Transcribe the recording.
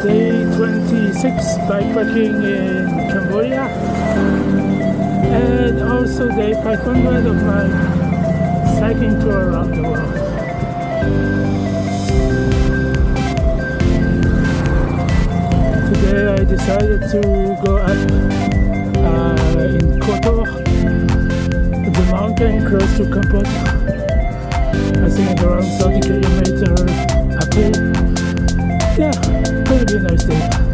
Day 26 bikepacking in Cambodia, and also day 500 of my cycling tour around the world. Today I decided to go up in Kotor, the mountain close to Cambodia. I think around 30 kilometers uphill. Yeah, gonna be a nice day.